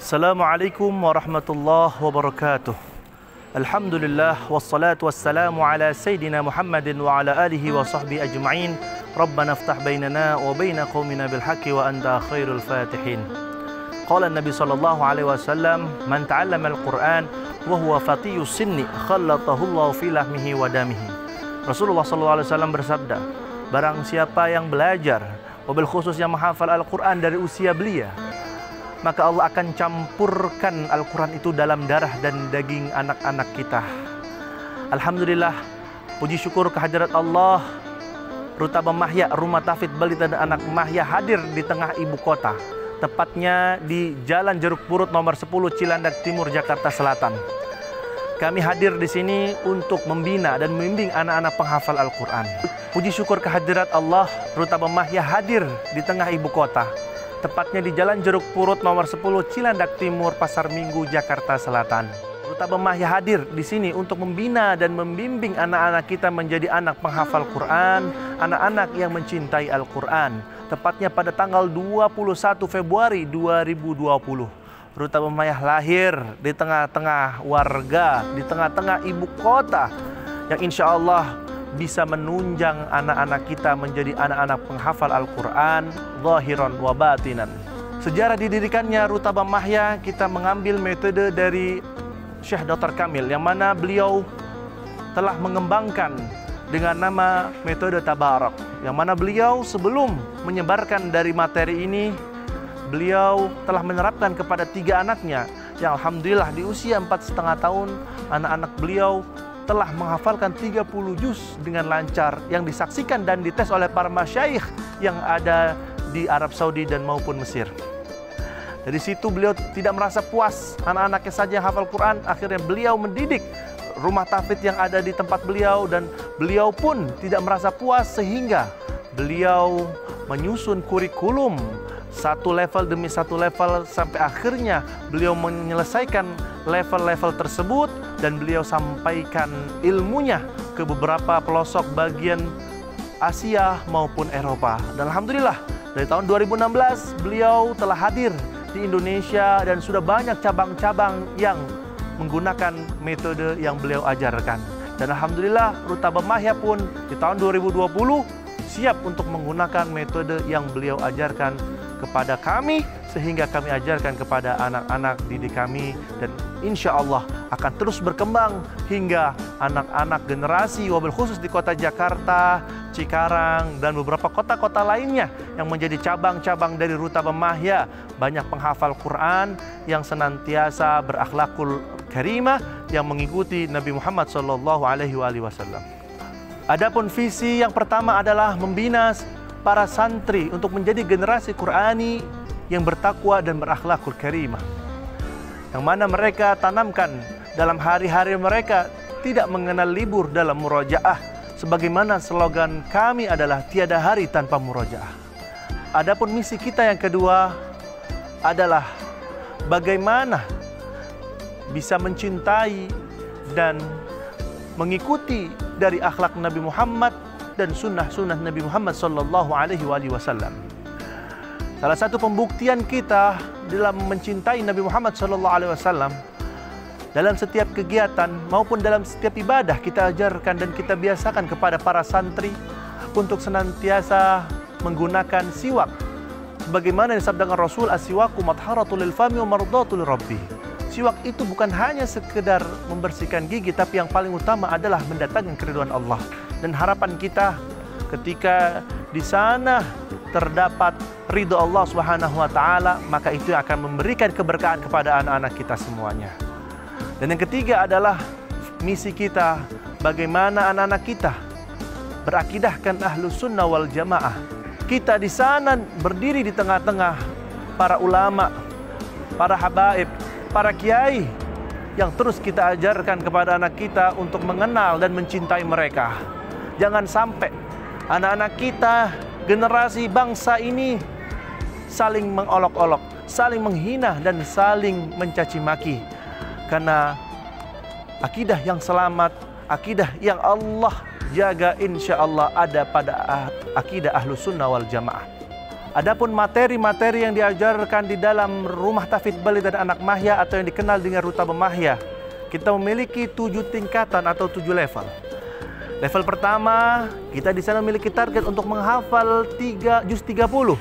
Assalamualaikum warahmatullahi wabarakatuh. Alhamdulillah wassalatu wassalamu ala Sayyidina Muhammadin wa ala alihi wa sahbihi ajma'in. Rabbana aftah bainana wa baina qaumina bil haqqi wa anta khairul fatihin. Qala Nabi sallallahu alaihi wasallam, man ta'allama al-Qur'an wa huwa fatiyus sinni khallatahu Allah fi lahmihi wa damihi. Rasulullah sallallahu alaihi wasallam bersabda, barang siapa yang belajar, wabil khusus yang menghafal Al-Qur'an dari usia belia, maka Allah akan campurkan Al-Quran itu dalam darah dan daging anak-anak kita. Alhamdulillah, puji syukur kehadirat Allah, Ruta Mahya Rumah Tahfidz Balita dan Anak Mahya hadir di tengah ibu kota, tepatnya di Jalan Jeruk Purut nomor 10 Cilandak Timur, Jakarta Selatan. Kami hadir di sini untuk membina dan membimbing anak-anak penghafal Al-Quran. Puji syukur kehadirat Allah, Ruta Mahya hadir di tengah ibu kota, tepatnya di Jalan Jeruk Purut nomor 10 Cilandak Timur, Pasar Minggu, Jakarta Selatan. Ruta Mahya hadir di sini untuk membina dan membimbing anak-anak kita menjadi anak penghafal Quran, anak-anak yang mencintai Al-Quran. Tepatnya pada tanggal 21 Februari 2020. Ruta Mahya lahir di tengah-tengah warga, di tengah-tengah ibu kota, yang insya Allah bisa menunjang anak-anak kita menjadi anak-anak penghafal Al-Quran zahiran wa batinan. Sejarah didirikannya Ruta Mahya, kita mengambil metode dari Syekh Dr. Kamil, yang mana beliau telah mengembangkan dengan nama metode Tabarak, yang mana beliau sebelum menyebarkan dari materi ini, beliau telah menerapkan kepada 3 anaknya, yang alhamdulillah di usia 4,5 tahun anak-anak beliau telah menghafalkan 30 juz dengan lancar, yang disaksikan dan dites oleh para masyayikh yang ada di Arab Saudi dan maupun Mesir. Dari situ beliau tidak merasa puas anak-anaknya saja yang hafal Quran, akhirnya beliau mendidik rumah tahfidz yang ada di tempat beliau, dan beliau pun tidak merasa puas sehingga beliau menyusun kurikulum satu level demi satu level, sampai akhirnya beliau menyelesaikan level-level tersebut dan beliau sampaikan ilmunya ke beberapa pelosok bagian Asia maupun Eropa. Dan alhamdulillah dari tahun 2016 beliau telah hadir di Indonesia dan sudah banyak cabang-cabang yang menggunakan metode yang beliau ajarkan. Dan alhamdulillah Ruta Mahya pun di tahun 2020 siap untuk menggunakan metode yang beliau ajarkan kepada kami, sehingga kami ajarkan kepada anak-anak didik kami, dan insya Allah akan terus berkembang hingga anak-anak generasi wabil khusus di kota Jakarta, Cikarang, dan beberapa kota-kota lainnya yang menjadi cabang-cabang dari Ruta Mahya, banyak penghafal Quran yang senantiasa berakhlakul karimah, yang mengikuti Nabi Muhammad SAW. Adapun visi yang pertama adalah membina para santri untuk menjadi generasi Qurani yang bertakwa dan berakhlakul karimah, yang mana mereka tanamkan dalam hari-hari mereka tidak mengenal libur dalam murojaah, sebagaimana slogan kami adalah tiada hari tanpa murojaah. Adapun misi kita yang kedua adalah bagaimana bisa mencintai dan mengikuti dari akhlak Nabi Muhammad dan sunnah-sunnah Nabi Muhammad Sallallahu Alaihi Wasallam. Salah satu pembuktian kita dalam mencintai Nabi Muhammad Sallallahu Alaihi Wasallam, dalam setiap kegiatan maupun dalam setiap ibadah kita ajarkan dan kita biasakan kepada para santri untuk senantiasa menggunakan siwak. Sebagaimana disabdakan Rasul, as-siwaku mathharatul lil fami wa mardatul rabbi. Siwak itu bukan hanya sekedar membersihkan gigi, tapi yang paling utama adalah mendatangkan keridhaan Allah. Dan harapan kita ketika di sana terdapat ridho Allah Subhanahu wa taala, maka itu akan memberikan keberkahan kepada anak-anak kita semuanya. Dan yang ketiga adalah misi kita, bagaimana anak-anak kita berakidahkan Ahlus Sunnah wal Jamaah. Kita di sana berdiri di tengah-tengah para ulama, para habaib, para kiai yang terus kita ajarkan kepada anak kita untuk mengenal dan mencintai mereka. Jangan sampai anak-anak kita, generasi bangsa ini saling mengolok-olok, saling menghina dan saling mencaci maki. Karena akidah yang selamat, akidah yang Allah jaga insya Allah ada pada akidah Ahlus Sunnah wal Jamaah. Adapun materi-materi yang diajarkan di dalam Rumah Tahfidz Balita dan Anak Mahya atau yang dikenal dengan Ruta Mahya, kita memiliki 7 tingkatan atau 7 level. Level pertama, kita di sana memiliki target untuk menghafal juz 30,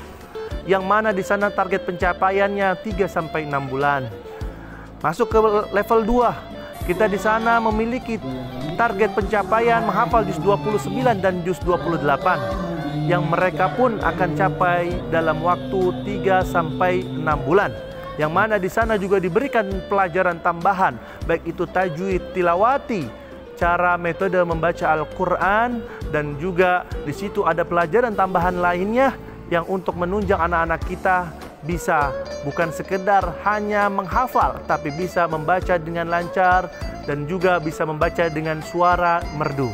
yang mana di sana target pencapaiannya 3 sampai 6 bulan. Masuk ke level 2, kita di sana memiliki target pencapaian menghafal juz 29 dan juz 28, yang mereka pun akan capai dalam waktu 3 sampai 6 bulan. Yang mana di sana juga diberikan pelajaran tambahan, baik itu tajwid, tilawati, cara metode membaca Al-Quran, dan juga di situ ada pelajaran tambahan lainnya yang untuk menunjang anak-anak kita bisa bukan sekedar hanya menghafal, tapi bisa membaca dengan lancar dan juga bisa membaca dengan suara merdu.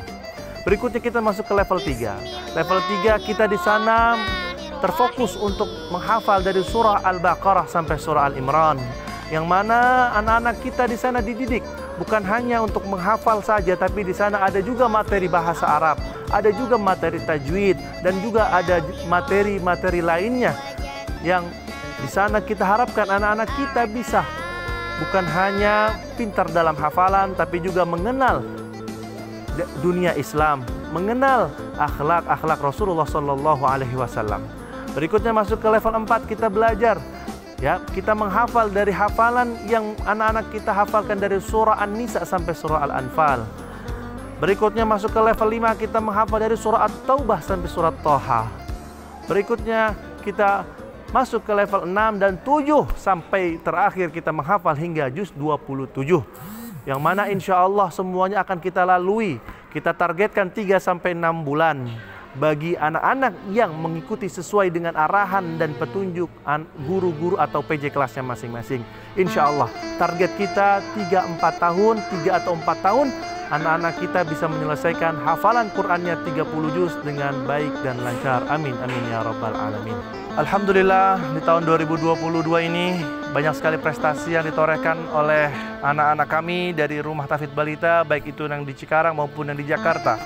Berikutnya kita masuk ke level 3. Level 3 kita di sana terfokus untuk menghafal dari surah Al-Baqarah sampai surah Al-Imran, yang mana anak-anak kita di sana dididik bukan hanya untuk menghafal saja, tapi di sana ada juga materi bahasa Arab, ada juga materi tajwid, dan juga ada materi-materi lainnya yang di sana kita harapkan anak-anak kita bisa bukan hanya pintar dalam hafalan, tapi juga mengenal dunia Islam, mengenal akhlak Rasulullah Sallallahu Alaihi Wasallam. Berikutnya masuk ke level 4, kita belajar, ya, kita menghafal dari hafalan yang anak-anak kita hafalkan dari surah An-Nisa sampai surah Al-Anfal. Berikutnya masuk ke level 5, kita menghafal dari surah At-Taubah sampai surah Thaha. Berikutnya kita masuk ke level 6 dan 7 sampai terakhir kita menghafal hingga juz 27. Yang mana insya Allah semuanya akan kita lalui. Kita targetkan 3 sampai 6 bulan bagi anak-anak yang mengikuti sesuai dengan arahan dan petunjuk guru-guru atau PJ kelasnya masing-masing. Insya Allah target kita 3-4 tahun, 3 atau 4 tahun, anak-anak kita bisa menyelesaikan hafalan Qur'annya 30 juz dengan baik dan lancar. Amin, amin ya rabbal alamin. Alhamdulillah di tahun 2022 ini banyak sekali prestasi yang ditorehkan oleh anak-anak kami dari Rumah Tahfidz Balita, baik itu yang di Cikarang maupun yang di Jakarta.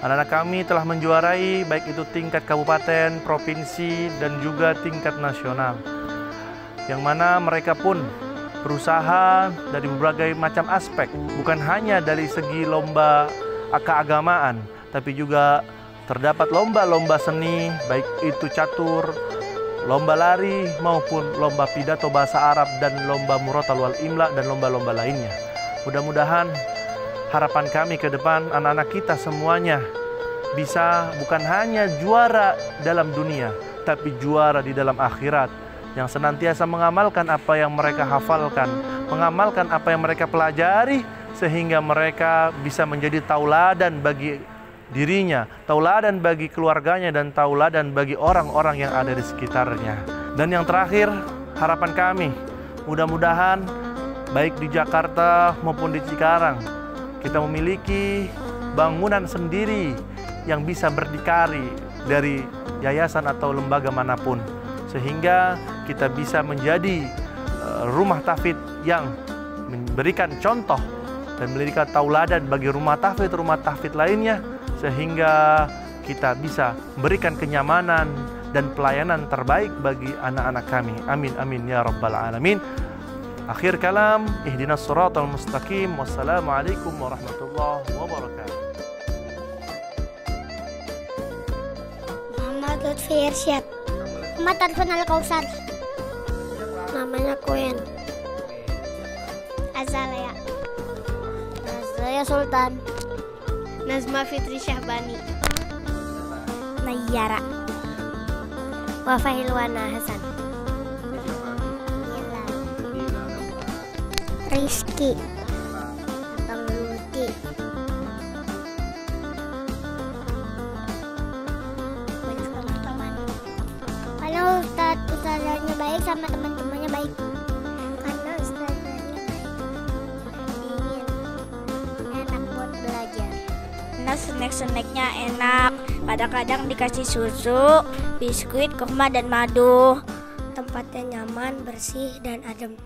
Anak-anak kami telah menjuarai baik itu tingkat kabupaten, provinsi, dan juga tingkat nasional. Yang mana mereka pun berusaha dari berbagai macam aspek, bukan hanya dari segi lomba keagamaan, tapi juga terdapat lomba-lomba seni, baik itu catur, lomba lari, maupun lomba pidato bahasa Arab, dan lomba murotal wal imla, dan lomba-lomba lainnya. Mudah-mudahan harapan kami ke depan anak-anak kita semuanya bisa bukan hanya juara dalam dunia, tapi juara di dalam akhirat, yang senantiasa mengamalkan apa yang mereka hafalkan, mengamalkan apa yang mereka pelajari, sehingga mereka bisa menjadi tauladan bagi dirinya, tauladan bagi keluarganya, dan tauladan bagi orang-orang yang ada di sekitarnya. Dan yang terakhir, harapan kami, mudah-mudahan baik di Jakarta maupun di Cikarang, kita memiliki bangunan sendiri yang bisa berdikari dari yayasan atau lembaga manapun, sehingga kita bisa menjadi rumah tahfidz yang memberikan contoh dan memberikan tauladan bagi rumah tahfidz lainnya, sehingga kita bisa memberikan kenyamanan dan pelayanan terbaik bagi anak-anak kami. Amin, amin ya rabbal alamin. Akhir kalam, ihdinas siratal mustaqim. Wassalamualaikum warahmatullahi wabarakatuh. Muhammad Lutfi Irsyad. Muhammad Arfan Al-Kausar. Namanya Queen. Azalea. Nazaya Sultan. Nazma Fitri Syahbani. Nayara. Wafahilwana Hasan. Rizky. Tengluti. Banyak teman-teman. Karena ustazahnya baik sama teman-temannya baik. Karena ustazahnya baik. Dingin. Enak buat belajar. Nah, snack-snacknya enak. Kadang-kadang dikasih susu, biskuit, kurma, dan madu. Tempatnya nyaman, bersih, dan adem.